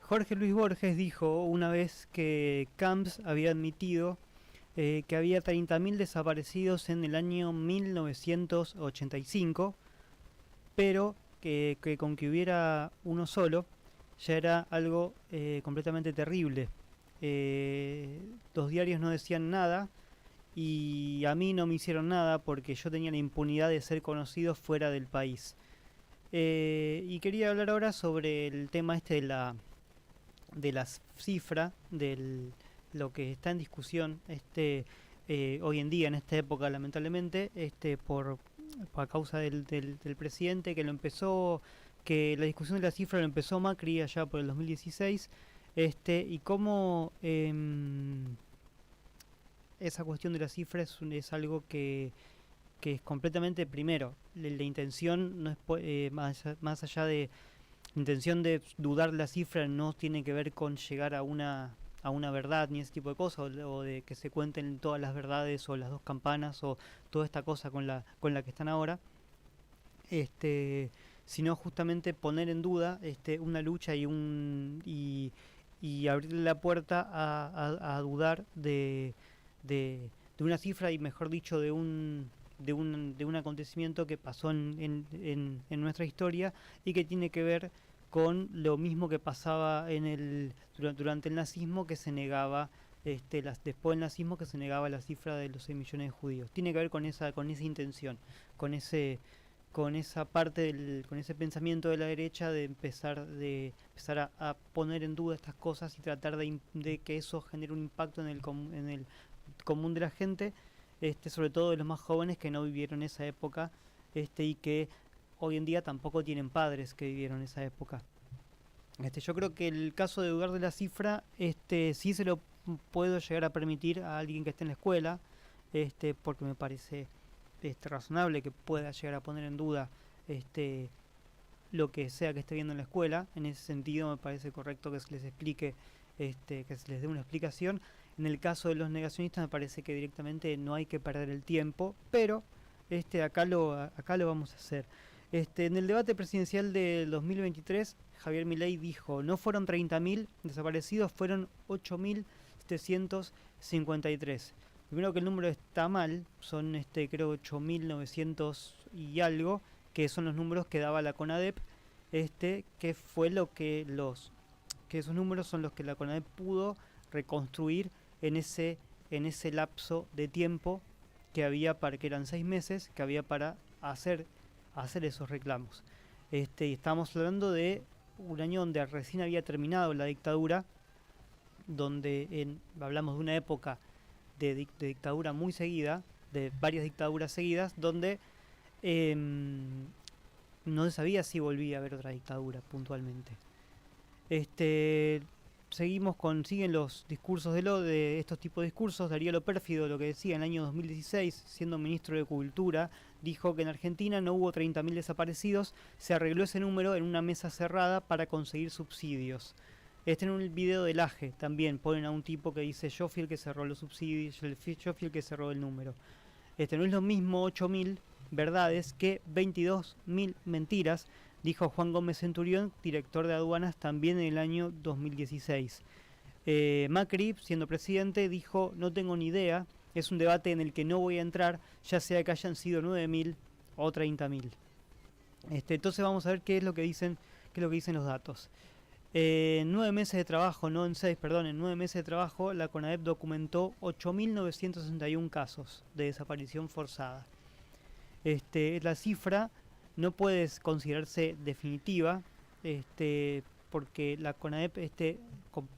Jorge Luis Borges dijo una vez que Camps había admitido que había 30.000 desaparecidos en el año 1985, pero que con que hubiera uno solo ya era algo completamente terrible. Los diarios no decían nada y a mí no me hicieron nada porque yo tenía la impunidad de ser conocido fuera del país. Y quería hablar ahora sobre el tema este de la cifra, de lo que está en discusión hoy en día, en esta época, lamentablemente, por causa del presidente que lo empezó, que la discusión de la cifra lo empezó Macri allá por el 2016, y cómo esa cuestión de la cifra es algo que es completamente, primero, la intención no es más allá de intención de dudar la cifra, no tiene que ver con llegar a una verdad ni ese tipo de cosas, o de que se cuenten todas las verdades o las dos campanas o toda esta cosa con la que están ahora, este sino justamente poner en duda una lucha y abrirle la puerta a dudar de una cifra y mejor dicho de un acontecimiento que pasó en nuestra historia y que tiene que ver con lo mismo que pasaba durante el nazismo, que se negaba después del nazismo, que se negaba la cifra de los 6 millones de judíos. Tiene que ver con esa intención, con ese con esa con ese pensamiento de la derecha de empezar a poner en duda estas cosas y tratar de que eso genere un impacto en el común de la gente, sobre todo de los más jóvenes que no vivieron esa época, y que hoy en día tampoco tienen padres que vivieron esa época. Yo creo que el caso de dudar de la cifra, sí se lo puedo llegar a permitir a alguien que esté en la escuela, porque me parece razonable que pueda llegar a poner en duda este lo que sea que esté viendo en la escuela. En ese sentido me parece correcto que se les explique, que se les dé una explicación. En el caso de los negacionistas me parece que directamente no hay que perder el tiempo, pero acá lo vamos a hacer. En el debate presidencial del 2023, Javier Milei dijo: no fueron 30.000 desaparecidos, fueron 8.753. Primero que el número está mal, son creo 8.900 y algo, que son los números que daba la CONADEP, que fue lo que que esos números son los que la CONADEP pudo reconstruir en ese lapso de tiempo que había para que eran 6 meses que había para hacer esos reclamos. Y estamos hablando de un año donde recién había terminado la dictadura, donde hablamos de una época de dictadura muy seguida, de varias dictaduras seguidas, donde no se sabía si volvía a haber otra dictadura puntualmente. Siguen los discursos de estos tipos de discursos. Darío Lo Pérfido, lo que decía en el año 2016, siendo ministro de Cultura, dijo que en Argentina no hubo 30.000 desaparecidos, se arregló ese número en una mesa cerrada para conseguir subsidios. En un video del AGE también ponen a un tipo que dice: yo fui el que cerró los subsidios, yo fui el que cerró el número. No es lo mismo 8.000 verdades que 22.000 mentiras, dijo Juan Gómez Centurión, director de aduanas, también en el año 2016. Macri, siendo presidente, dijo: no tengo ni idea, es un debate en el que no voy a entrar, ya sea que hayan sido 9.000 o 30.000. Entonces vamos a ver qué es lo que dicen los datos. En 9 meses de trabajo, no en 6, perdón, en 9 meses de trabajo, la CONADEP documentó 8.961 casos de desaparición forzada. La cifra no puede considerarse definitiva, porque la CONADEP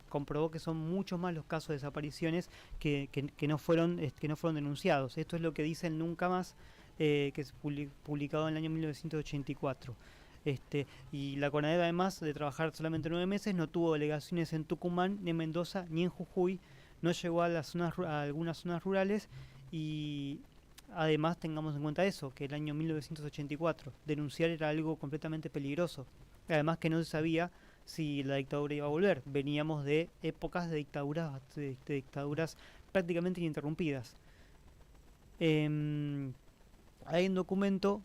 comprobó que son muchos más los casos de desapariciones que no fueron denunciados. Esto es lo que dice el Nunca Más, que es publicado en el año 1984. Y la CONADEP, además de trabajar solamente 9 meses, no tuvo delegaciones en Tucumán, ni en Mendoza, ni en Jujuy, no llegó a algunas zonas rurales y además tengamos en cuenta eso, que el año 1984 denunciar era algo completamente peligroso. Además que no se sabía si la dictadura iba a volver. Veníamos de épocas de dictaduras prácticamente ininterrumpidas. Hay un documento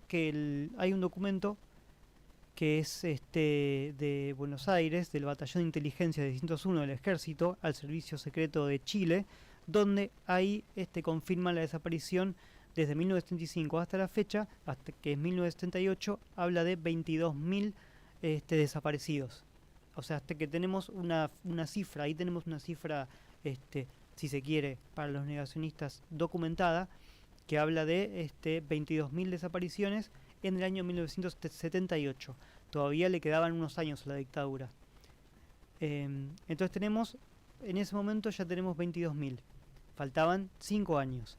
que es de Buenos Aires, del Batallón de Inteligencia de 601 del Ejército, al Servicio Secreto de Chile, donde ahí confirma la desaparición desde 1975 hasta la fecha, hasta que en 1978 habla de 22.000 desaparecidos. O sea, hasta que tenemos una cifra, ahí tenemos una cifra, si se quiere, para los negacionistas documentada, que habla de 22.000 desapariciones en el año 1978. Todavía le quedaban unos años a la dictadura. Entonces tenemos, en ese momento ya tenemos 22.000. Faltaban 5 años.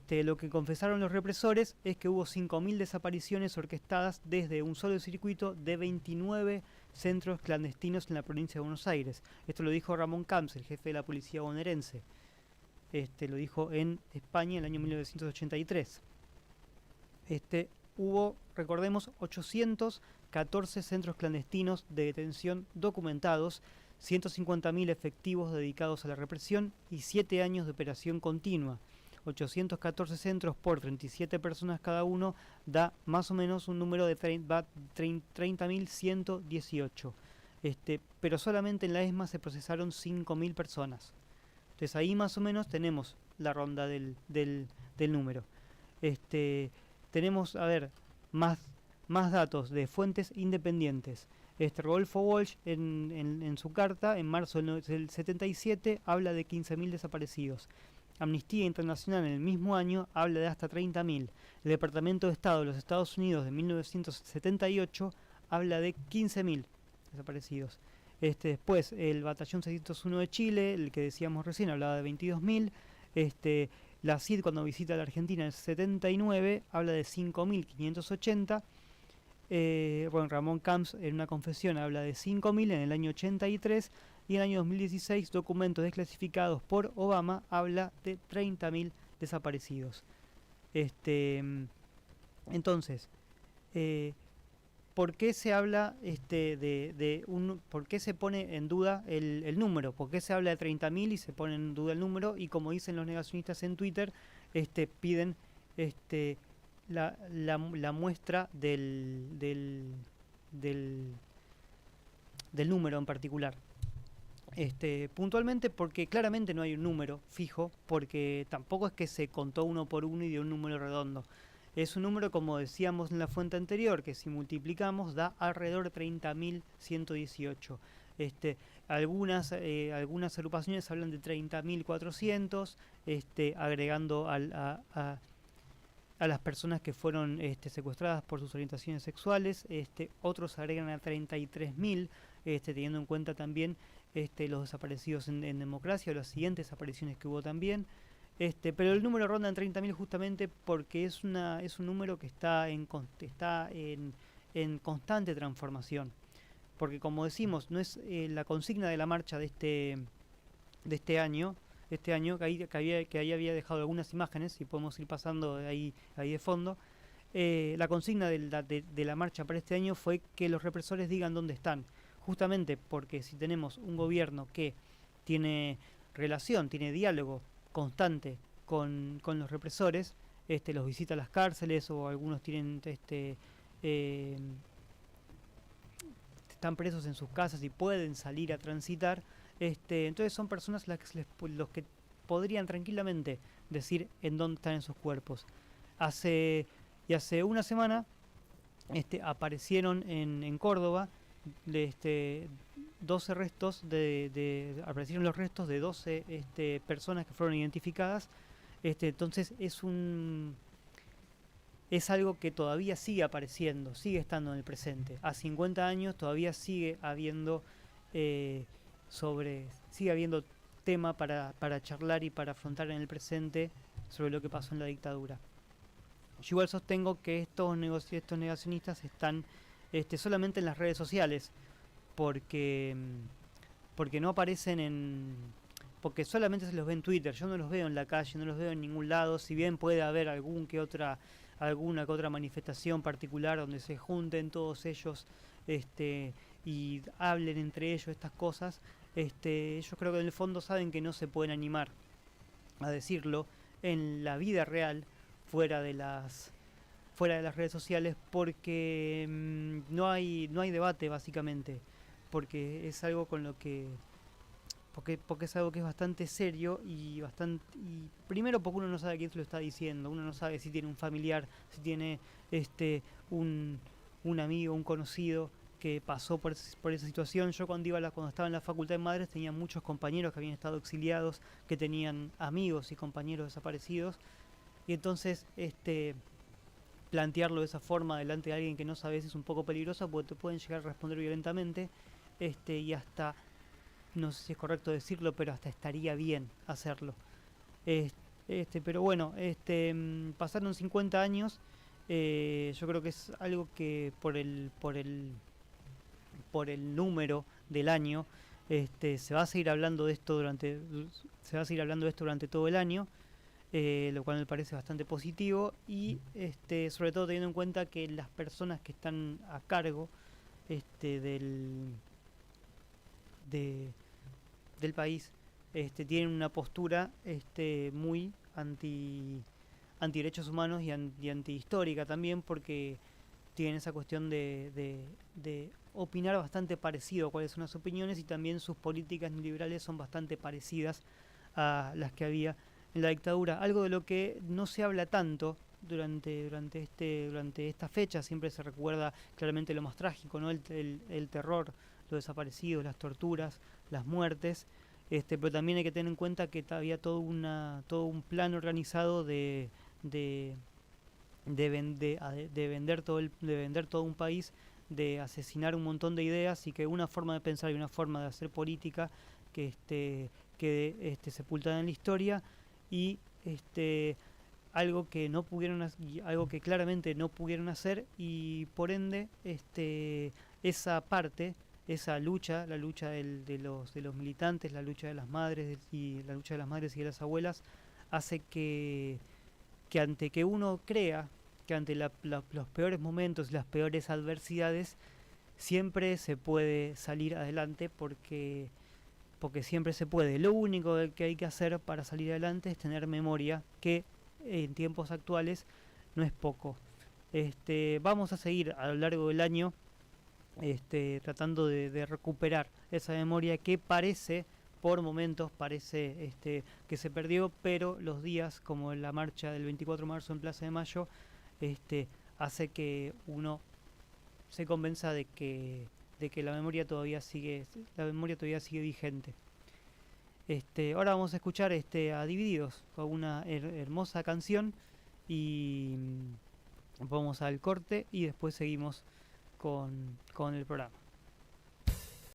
Lo que confesaron los represores es que hubo 5.000 desapariciones orquestadas desde un solo circuito de 29 centros clandestinos en la provincia de Buenos Aires. Esto lo dijo Ramón Camps, el jefe de la policía bonaerense. Lo dijo en España en el año 1983. Hubo, recordemos, 814 centros clandestinos de detención documentados, 150.000 efectivos dedicados a la represión y 7 años de operación continua. 814 centros por 37 personas cada uno da más o menos un número de 30.118. Pero solamente en la ESMA se procesaron 5.000 personas. Entonces ahí más o menos tenemos la ronda del número. Tenemos, a ver, más datos de fuentes independientes. Rodolfo Walsh en su carta, en marzo del 77, habla de 15.000 desaparecidos. Amnistía Internacional en el mismo año habla de hasta 30.000. El Departamento de Estado de los Estados Unidos de 1978 habla de 15.000 desaparecidos. Después el Batallón 601 de Chile, el que decíamos recién, hablaba de 22.000. La CID, cuando visita la Argentina en el 79, habla de 5.580. Ramón Camps en una confesión habla de 5.000 en el año 83. Y en el año 2016, documentos desclasificados por Obama habla de 30.000 desaparecidos. Entonces, ¿por qué se habla por qué se pone en duda el número? ¿Por qué se habla de 30.000 y se pone en duda el número? Y como dicen los negacionistas en Twitter, piden la muestra del número en particular. Puntualmente porque claramente no hay un número fijo, porque tampoco es que se contó uno por uno y dio un número redondo. Es un número, como decíamos en la fuente anterior, que si multiplicamos da alrededor de 30.118. Algunas agrupaciones hablan de 30.400, agregando a las personas que fueron secuestradas por sus orientaciones sexuales. Otros agregan a 33.000, teniendo en cuenta también los desaparecidos en democracia, o las siguientes apariciones que hubo también. Pero el número ronda en 30.000 justamente porque es un número que está en constante transformación. Porque como decimos, no es la consigna de la marcha de este año, que ahí había dejado algunas imágenes, y podemos ir pasando ahí de fondo. La consigna de la marcha para este año fue que los represores digan dónde están. Justamente porque si tenemos un gobierno que tiene relación, tiene diálogo constante con los represores, los visita a las cárceles, o algunos tienen están presos en sus casas y pueden salir a transitar, entonces son personas los que podrían tranquilamente decir en dónde están esos cuerpos. Hace una semana aparecieron en Córdoba 12 restos aparecieron los restos de 12 personas que fueron identificadas. Entonces es algo que todavía sigue apareciendo, sigue estando en el presente. A 50 años todavía sigue habiendo tema para charlar y para afrontar en el presente sobre lo que pasó en la dictadura. Yo igual sostengo que estos negacionistas están solamente en las redes sociales, porque no aparecen porque solamente se los ve en Twitter. Yo no los veo en la calle, no los veo en ningún lado, si bien puede haber alguna que otra manifestación particular donde se junten todos ellos y hablen entre ellos estas cosas. Yo creo que en el fondo saben que no se pueden animar a decirlo en la vida real, fuera de las fuera de las redes sociales porque no hay debate básicamente, porque es algo con lo que porque es algo que es bastante serio y primero porque uno no sabe quién se lo está diciendo, uno no sabe si tiene un familiar, si tiene este un, un amigo, un conocido que pasó por esa situación. Yo cuando estaba en la Facultad de Madres tenía muchos compañeros que habían estado exiliados, que tenían amigos y compañeros desaparecidos, y entonces plantearlo de esa forma delante de alguien que no sabes es un poco peligroso porque te pueden llegar a responder violentamente, y hasta, no sé si es correcto decirlo, pero hasta estaría bien hacerlo. Es- pero bueno, pasaron 50 años. Yo creo que es algo que por el número del año, se va a seguir hablando de esto durante todo el año, lo cual me parece bastante positivo y sobre todo teniendo en cuenta que las personas que están a cargo este, del, de- del país tienen una postura muy anti derechos humanos y antihistórica también, porque tienen esa cuestión de opinar bastante parecido a cuáles son las opiniones, y también sus políticas neoliberales son bastante parecidas a las que había en la dictadura. Algo de lo que no se habla tanto durante esta fecha. Siempre se recuerda claramente lo más trágico, ¿no? El terror, los desaparecidos, las torturas, las muertes. Pero también hay que tener en cuenta que había todo un plan organizado de, de vender todo un país, de asesinar un montón de ideas, y que una forma de pensar y una forma de hacer política que quede sepultada en la historia, y algo que claramente no pudieron hacer, y por ende esa parte, esa lucha, la lucha de los militantes, la lucha de las madres y la lucha de las madres y de las abuelas, hace que ante que uno crea que ante los peores momentos, las peores adversidades, siempre se puede salir adelante, porque siempre se puede. Lo único que hay que hacer para salir adelante es tener memoria, que en tiempos actuales no es poco. Vamos a seguir a lo largo del año tratando de recuperar esa memoria que por momentos parece que se perdió, pero los días como la marcha del 24 de marzo en Plaza de Mayo este, hace que uno se convenza de que la memoria todavía sigue vigente. Ahora vamos a escuchar a Divididos con una hermosa canción, y vamos al corte y después seguimos con el programa.